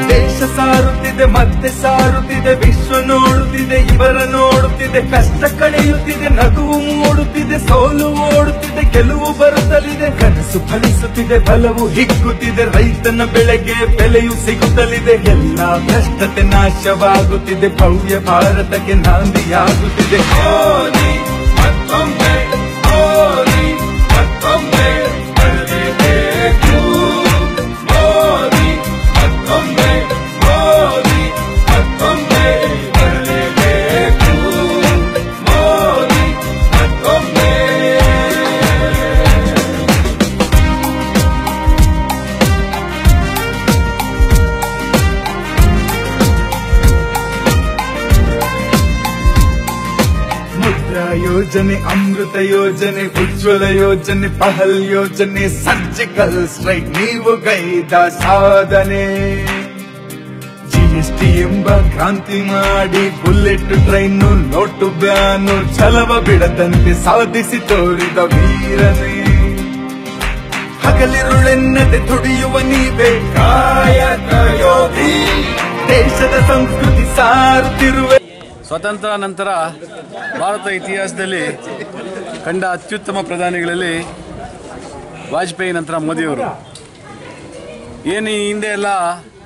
ದೇಶ ಸಾರುತ್ತಿದೆ ಮತ್ತೆ ಸಾರುತ್ತಿದೆ, ವಿಶ್ವ ನೋಡುತ್ತಿದೆ ಇವರ ನೋಡುತ್ತಿದೆ, ಕಷ್ಟ ಕಳೆಯುತ್ತಿದೆ ನಗುವು ಮೂಡುತ್ತಿದೆ, ಸೋಲು ಓಡುತ್ತಿದೆ ಗೆಲುವು ಬರುತ್ತಲಿದೆ, ಕನಸು ಫಲಿಸುತ್ತಿದೆ ಬಲವು ಹಿಗ್ಗುತ್ತಿದೆ, ರೈತನ ಬೆಳೆಗೆ ಬೆಲೆಯು ಸಿಗುತ್ತಲಿದೆ, ಎಲ್ಲಾ ಭ್ರಷ್ಟತೆ ನಾಶವಾಗುತ್ತಿದೆ, ಭವ್ಯ ಭಾರತಕ್ಕೆ ನಾಂದಿಯಾಗುತ್ತಿದೆ. ಮೋದಿ ಮತ್ತೊಮ್ಮೆ, ಮೋದಿ ಮತ್ತೊಮ್ಮೆ ಬರಲೇಬೇಕು, ಮೋದಿ ಮತ್ತೊಮ್ಮೆ, ಮೋದಿ ಮತ್ತೊಮ್ಮೆ ಬರಲೇಬೇಕು, ಮೋದಿ ಮತ್ತೊಮ್ಮೆ. ಮುದ್ರಾ ಯೋಜನೆ, ಅಮೃತ ಯೋಜನೆ, ಉಜ್ವಲ ಯೋಜನೆ, ಪಹಲ್ ಯೋಜನೆ, ಸರ್ಜಿಕಲ್ ಸ್ಟ್ರೈಕ್ ನೀವು ಗೈದ ಸಾಧನೆ, ಜಿಎಸ್ಟಿ ಎಂಬ ಕ್ರಾಂತಿ ಮಾಡಿ ಬುಲೆಟ್ ಟ್ರೈನು ನೋಟು ಬ್ಯಾನು ಛಲವ ಬಿಡದಂತೆ ಸಾಧಿಸಿ ತೋರಿದ ವೀರನೇ, ಹಗಲಿರುಳೆನ್ನದೆ ದುಡಿಯುವ ನೀವೇ ಕಾಯಕ ಯೋಧಿ, ದೇಶದ ಸಂಸ್ಕೃತಿ ಸಾರುತ್ತಿರುವೆ. ಸ್ವಾತಂತ್ರ್ಯ ನಂತರ ಭಾರತ ಇತಿಹಾಸದಲ್ಲಿ ಕಂಡ ಅತ್ಯುತ್ತಮ ಪ್ರಧಾನಿಗಳಲ್ಲಿ ವಾಜಪೇಯಿ ನಂತರ ಮೋದಿಯವರು. ಏನು ಈ ಹಿಂದೆ ಎಲ್ಲ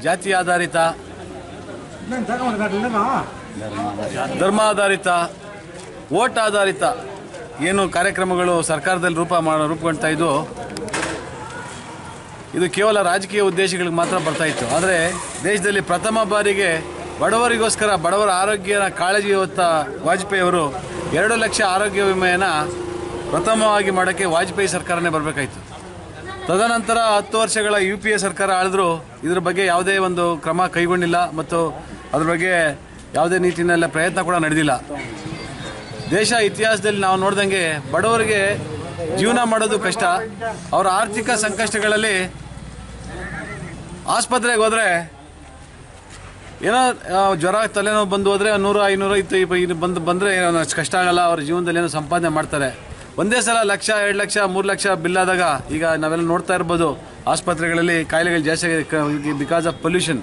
ಜಾತಿ ಆಧಾರಿತ, ಧರ್ಮ ಆಧಾರಿತ, ವೋಟ್ ಆಧಾರಿತ ಏನು ಕಾರ್ಯಕ್ರಮಗಳು ಸರ್ಕಾರದಲ್ಲಿ ರೂಪುಗೊಳ್ತಾ ಇದ್ದು, ಇದು ಕೇವಲ ರಾಜಕೀಯ ಉದ್ದೇಶಗಳಿಗೆ ಮಾತ್ರ ಬರ್ತಾ ಇತ್ತು. ಆದರೆ ದೇಶದಲ್ಲಿ ಪ್ರಥಮ ಬಾರಿಗೆ ಬಡವರಿಗೋಸ್ಕರ ಬಡವರ ಆರೋಗ್ಯನ ಕಾಳಜಿ ಹೊತ್ತ ವಾಜಪೇಯಿ ಅವರು 2 ಲಕ್ಷ ಆರೋಗ್ಯ ವಿಮೆಯನ್ನು ಪ್ರಥಮವಾಗಿ ಮಾಡೋಕ್ಕೆ ವಾಜಪೇಯಿ ಸರ್ಕಾರನೇ ಬರಬೇಕಾಯಿತು. ತದನಂತರ 10 ವರ್ಷಗಳ UPA ಸರ್ಕಾರ ಆಳಿದ್ರು ಇದ್ರ ಬಗ್ಗೆ ಯಾವುದೇ ಒಂದು ಕ್ರಮ ಕೈಗೊಂಡಿಲ್ಲ ಮತ್ತು ಅದ್ರ ಬಗ್ಗೆ ಯಾವುದೇ ನೀತಿನೆಲ್ಲ ಪ್ರಯತ್ನ ಕೂಡ ನಡೆದಿಲ್ಲ. ದೇಶ ಇತಿಹಾಸದಲ್ಲಿ ನಾವು ನೋಡ್ದಂಗೆ ಬಡವರಿಗೆ ಜೀವನ ಮಾಡೋದು ಕಷ್ಟ. ಅವರ ಆರ್ಥಿಕ ಸಂಕಷ್ಟಗಳಲ್ಲಿ ಆಸ್ಪತ್ರೆಗೆ ಹೋದರೆ ಏನೋ ಜ್ವರ ತಲೆನೋವು ಬಂದು ಹೋದರೆ 100-500 ಬಂದರೆ ಏನೋ ಅಷ್ಟು ಕಷ್ಟ ಆಗಲ್ಲ. ಅವ್ರ ಜೀವನದಲ್ಲಿ ಏನೋ ಸಂಪಾದನೆ ಮಾಡ್ತಾರೆ. ಒಂದೇ ಸಲ 1 ಲಕ್ಷ 2 ಲಕ್ಷ 3 ಲಕ್ಷ ಬಿಲ್ ಆದಾಗ ಈಗ ನಾವೆಲ್ಲ ನೋಡ್ತಾ ಇರ್ಬೋದು ಆಸ್ಪತ್ರೆಗಳಲ್ಲಿ ಕಾಯಿಲೆಗಳು ಜಾಸ್ತಿ ಆಗಿದೆ. Because of pollution.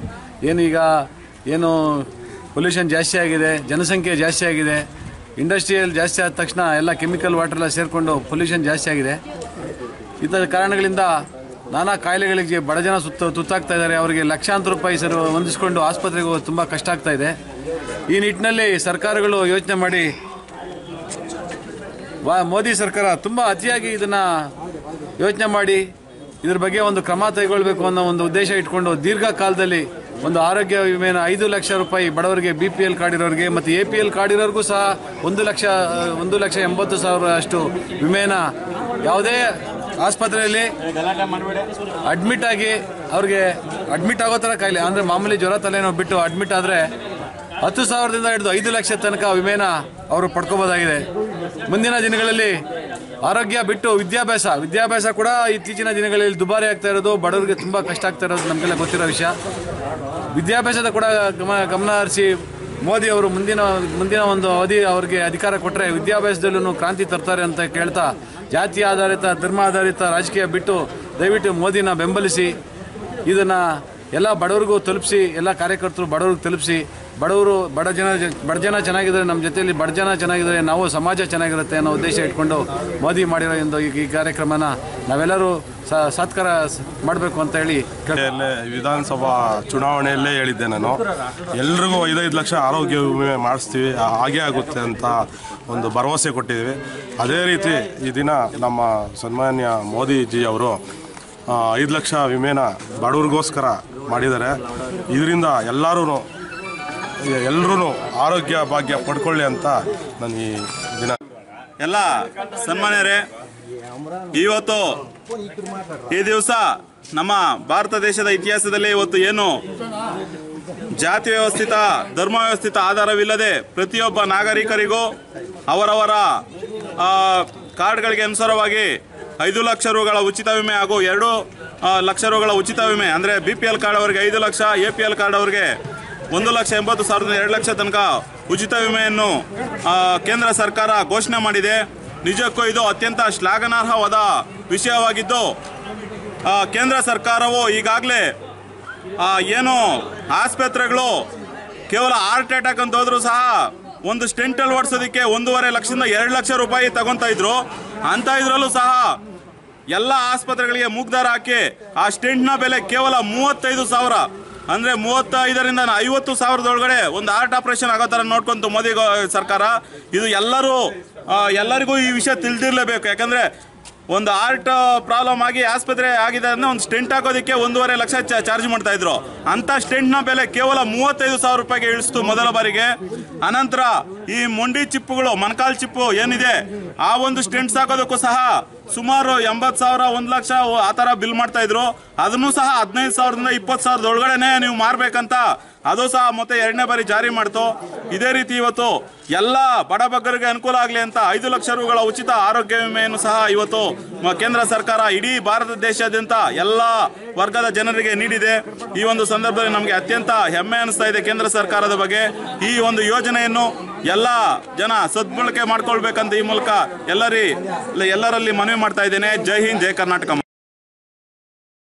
ಏನು ಪೊಲ್ಯೂಷನ್ ಜಾಸ್ತಿ ಆಗಿದೆ, ಜನಸಂಖ್ಯೆ ಜಾಸ್ತಿ ಆಗಿದೆ, ಇಂಡಸ್ಟ್ರಿಯಲ್ ಜಾಸ್ತಿ ಆದ ತಕ್ಷಣ ಎಲ್ಲ ಕೆಮಿಕಲ್ ವಾಟರ್ ಸೇರಿಕೊಂಡು ಪೊಲ್ಯೂಷನ್ ಜಾಸ್ತಿ ಆಗಿದೆ. ಇತರ ಕಾರಣಗಳಿಂದ ನಾನಾ ಕಾಯಿಲೆಗಳಿಗೆ ಬಡ ಜನ ತುತ್ತಾಗ್ತಾ ಇದ್ದಾರೆ. ಅವರಿಗೆ ಲಕ್ಷಾಂತರ ರೂಪಾಯಿ ಹೊಂದಿಸ್ಕೊಂಡು ಆಸ್ಪತ್ರೆಗೆ ಹೋಗೋದು ತುಂಬ ಕಷ್ಟ ಆಗ್ತಾ ಇದೆ. ಈ ನಿಟ್ಟಿನಲ್ಲಿ ಸರ್ಕಾರಗಳು ಯೋಚನೆ ಮಾಡಿ, ಮೋದಿ ಸರ್ಕಾರ ತುಂಬ ಅತಿಯಾಗಿ ಇದನ್ನು ಯೋಚನೆ ಮಾಡಿ ಇದ್ರ ಬಗ್ಗೆ ಒಂದು ಕ್ರಮ ಕೈಗೊಳ್ಳಬೇಕು ಅನ್ನೋ ಒಂದು ಉದ್ದೇಶ ಇಟ್ಕೊಂಡು ದೀರ್ಘಕಾಲದಲ್ಲಿ ಒಂದು ಆರೋಗ್ಯ ವಿಮೆನ 5 ಲಕ್ಷ ರೂಪಾಯಿ ಬಡವರಿಗೆ, BPL ಕಾರ್ಡ್ ಇರೋರಿಗೆ ಮತ್ತು APL ಕಾರ್ಡ್ ಇರೋರಿಗೂ ಸಹ 1,80,000 ಅಷ್ಟು ವಿಮೆನ ಯಾವುದೇ ಆಸ್ಪತ್ರೆಯಲ್ಲಿ ಅಡ್ಮಿಟ್ ಆಗಿ ಅವ್ರಿಗೆ ಅಡ್ಮಿಟ್ ಆಗೋ ಥರ ಕಾಯಿಲೆ ಅಂದರೆ ಮಾಮೂಲಿ ಜ್ವರ ತಲೆನೋವು ಬಿಟ್ಟು ಅಡ್ಮಿಟ್ ಆದರೆ 10,000ದಿಂದ ಹಿಡಿದು 5 ಲಕ್ಷ ತನಕ ವಿಮೆನ ಅವರು ಪಡ್ಕೋಬೋದಾಗಿದೆ. ಮುಂದಿನ ದಿನಗಳಲ್ಲಿ ಆರೋಗ್ಯ ಬಿಟ್ಟು ವಿದ್ಯಾಭ್ಯಾಸ ಕೂಡ ಇತ್ತೀಚಿನ ದಿನಗಳಲ್ಲಿ ದುಬಾರಿ ಆಗ್ತಾ ಇರೋದು, ಬಡವರಿಗೆ ತುಂಬ ಕಷ್ಟ ಆಗ್ತಾ ಇರೋದು ನಮಗೆಲ್ಲ ಗೊತ್ತಿರೋ ವಿಷಯ. ವಿದ್ಯಾಭ್ಯಾಸದ ಕೂಡ ಗಮನ ಹರಿಸಿ ಮೋದಿ ಅವರು ಮುಂದಿನ ಒಂದು ಅವಧಿ ಅವ್ರಿಗೆ ಅಧಿಕಾರ ಕೊಟ್ಟರೆ ವಿದ್ಯಾಭ್ಯಾಸದಲ್ಲೂ ಕ್ರಾಂತಿ ತರ್ತಾರೆ ಅಂತ ಕೇಳ್ತಾ, ಜಾತಿ ಆಧಾರಿತ, ಧರ್ಮ ಆಧಾರಿತ ರಾಜಕೀಯ ಬಿಟ್ಟು ದಯವಿಟ್ಟು ಮೋದಿನ ಬೆಂಬಲಿಸಿ ಇದನ್ನು ಎಲ್ಲ ಬಡವರಿಗೂ ತಲುಪಿಸಿ, ಎಲ್ಲ ಕಾರ್ಯಕರ್ತರು ಬಡವ್ರಿಗೆ ತಲುಪಿಸಿ, ಬಡ ಜನ ಚೆನ್ನಾಗಿದ್ದಾರೆ, ನಮ್ಮ ಜೊತೆಯಲ್ಲಿ ಬಡ ಜನ ಚೆನ್ನಾಗಿದ್ದಾರೆ, ನಾವು ಸಮಾಜ ಚೆನ್ನಾಗಿರುತ್ತೆ ಅನ್ನೋ ಉದ್ದೇಶ ಇಟ್ಕೊಂಡು ಮೋದಿ ಮಾಡಿರೋ ಒಂದು ಈ ಕಾರ್ಯಕ್ರಮನ ನಾವೆಲ್ಲರೂ ಸತ್ಕಾರ ಮಾಡಬೇಕು ಅಂತ ಹೇಳಿ ವಿಧಾನಸಭಾ ಚುನಾವಣೆಯಲ್ಲೇ ಹೇಳಿದ್ದೆ ನಾನು. ಎಲ್ರಿಗೂ 5 ಲಕ್ಷ ಆರೋಗ್ಯ ವಿಮೆ ಮಾಡಿಸ್ತೀವಿ, ಹಾಗೇ ಆಗುತ್ತೆ ಅಂತ ಒಂದು ಭರವಸೆ ಕೊಟ್ಟಿದ್ದೀವಿ. ಅದೇ ರೀತಿ ಈ ದಿನ ನಮ್ಮ ಸನ್ಮಾನ್ಯ ಮೋದಿಜಿ ಅವರು 5 ಲಕ್ಷ ವಿಮೆನ ಬಡವ್ರಿಗೋಸ್ಕರ ಮಾಡಿದ್ದಾರೆ. ಇದರಿಂದ ಎಲ್ಲರೂ ಆರೋಗ್ಯ ಭಾಗ್ಯ ಪಡ್ಕೊಳ್ಳಿ ಅಂತ ನಾನು ಈ ದಿನ ಎಲ್ಲ ಸನ್ಮಾನ್ಯರೇ, ಇವತ್ತು ಈ ದಿವಸ ನಮ್ಮ ಭಾರತ ದೇಶದ ಇತಿಹಾಸದಲ್ಲಿ ಇವತ್ತು ಏನು ಜಾತಿ ವ್ಯವಸ್ಥಿತ, ಧರ್ಮ ವ್ಯವಸ್ಥಿತ ಆಧಾರವಿಲ್ಲದೆ ಪ್ರತಿಯೊಬ್ಬ ನಾಗರಿಕರಿಗೂ ಅವರವರ ಕಾರ್ಡ್ಗಳಿಗೆ ಅನುಸಾರವಾಗಿ 5 ಲಕ್ಷ ರೂಗಳ ಉಚಿತ ವಿಮೆ ಹಾಗೂ 2 ಲಕ್ಷ ರೂಗಳ ಉಚಿತ ವಿಮೆ ಅಂದರೆ BPL ಕಾರ್ಡ್ ಅವರಿಗೆ 5 ಲಕ್ಷ, APL ಕಾರ್ಡ್ ಅವರಿಗೆ 1,80,000 2 ಲಕ್ಷ ತನಕ ಉಚಿತ ವಿಮೆಯನ್ನು ಕೇಂದ್ರ ಸರ್ಕಾರ ಘೋಷಣೆ ಮಾಡಿದೆ. ನಿಜಕ್ಕೂ ಇದು ಅತ್ಯಂತ ಶ್ಲಾಘನಾರ್ಹವಾದ ವಿಷಯವಾಗಿದ್ದು, ಕೇಂದ್ರ ಸರ್ಕಾರವು ಈಗಾಗಲೇ ಏನು ಆಸ್ಪತ್ರೆಗಳು ಕೇವಲ ಹಾರ್ಟ್ ಅಟ್ಯಾಕ್ ಅಂತ ಹೋದ್ರು ಸಹ ಒಂದು ಸ್ಟೆಂಟಲ್ಲಿ ಓಡಿಸೋದಕ್ಕೆ 1.5 ಲಕ್ಷದಿಂದ 2 ಲಕ್ಷ ರೂಪಾಯಿ ತಗೊತಾ ಇದ್ರು. ಅಂತ ಇದ್ರಲ್ಲೂ ಸಹ ಎಲ್ಲ ಆಸ್ಪತ್ರೆಗಳಿಗೆ ಮೂಗ್ದಾರ ಹಾಕಿ ಆ ಸ್ಟೆಂಟ್ನ ಬೆಲೆ ಕೇವಲ 35,000, ಅಂದರೆ 35ರಿಂದ 50,000ದೊಳಗಡೆ ಒಂದು ಹಾರ್ಟ್ ಆಪರೇಷನ್ ಆಗೋ ಥರ ನೋಡ್ಕೊಂತು ಮೋದಿ ಸರ್ಕಾರ. ಇದು ಎಲ್ಲರಿಗೂ ಈ ವಿಷಯ ತಿಳಿದಿರಲೇಬೇಕು. ಯಾಕಂದರೆ ಒಂದು ಹಾರ್ಟ್ ಪ್ರಾಬ್ಲಮ್ ಆಗಿ ಆಸ್ಪತ್ರೆ ಆಗಿದೆ ಅಂದರೆ ಒಂದು ಸ್ಟೆಂಟ್ ಹಾಕೋದಕ್ಕೆ 1.5 ಲಕ್ಷ ಚಾರ್ಜ್ ಮಾಡ್ತಾ ಇದ್ರು. ಅಂಥ ಸ್ಟೆಂಟ್ನ ಬೆಲೆ ಕೇವಲ 35,000 ರೂಪಾಯಿಗೆ ಇಳಿಸ್ತು ಮೊದಲ ಬಾರಿಗೆ. ಅನಂತರ ಈ ಮೊಂಡಿ ಚಿಪ್ಪುಗಳು, ಮೊಣಕಾಲು ಚಿಪ್ಪು ಏನಿದೆ, ಆ ಒಂದು ಸ್ಟೆಂಟ್ಸ್ ಹಾಕೋದಕ್ಕೂ ಸಹ ಸುಮಾರು 80,000, 1 ಲಕ್ಷ ಆ ಥರ ಬಿಲ್ ಮಾಡ್ತಾ ಇದ್ರು. ಅದನ್ನು ಸಹ 15,000ದಿಂದ 20,000 ಒಳಗಡೆನೆ ನೀವು ಮಾರಬೇಕಂತ ಅದು ಸಹ ಮತ್ತೆ 2ನೇ ಬಾರಿ ಜಾರಿ ಮಾಡ್ತು. ಇದೇ ರೀತಿ ಇವತ್ತು ಎಲ್ಲ ಬಡಬಗ್ಗರಿಗೆ ಅನುಕೂಲ ಆಗಲಿ ಅಂತ 5 ಲಕ್ಷ ರೂಗಳ ಉಚಿತ ಆರೋಗ್ಯ ವಿಮೆಯನ್ನು ಸಹ ಇವತ್ತು ಕೇಂದ್ರ ಸರ್ಕಾರ ಇಡೀ ಭಾರತ ದೇಶಾದ್ಯಂತ ಎಲ್ಲ ವರ್ಗದ ಜನರಿಗೆ ನೀಡಿದೆ. ಈ ಒಂದು ಸಂದರ್ಭದಲ್ಲಿ ನಮಗೆ ಅತ್ಯಂತ ಹೆಮ್ಮೆ ಅನಿಸ್ತಾ ಇದೆ ಕೇಂದ್ರ ಸರ್ಕಾರದ ಬಗ್ಗೆ. ಈ ಒಂದು ಯೋಜನೆಯನ್ನು ಎಲ್ಲ ಜನ ಸದ್ಬಳಕೆ ಮಾಡ್ಕೊಳ್ಬೇಕಂತ ಈ ಮೂಲಕ ಎಲ್ಲರಲ್ಲಿ ಮನವಿ ಮಾಡ್ತಾ ಇದ್ದೇನೆ. ಜೈ ಹಿಂದ್, ಜೈ ಕರ್ನಾಟಕ.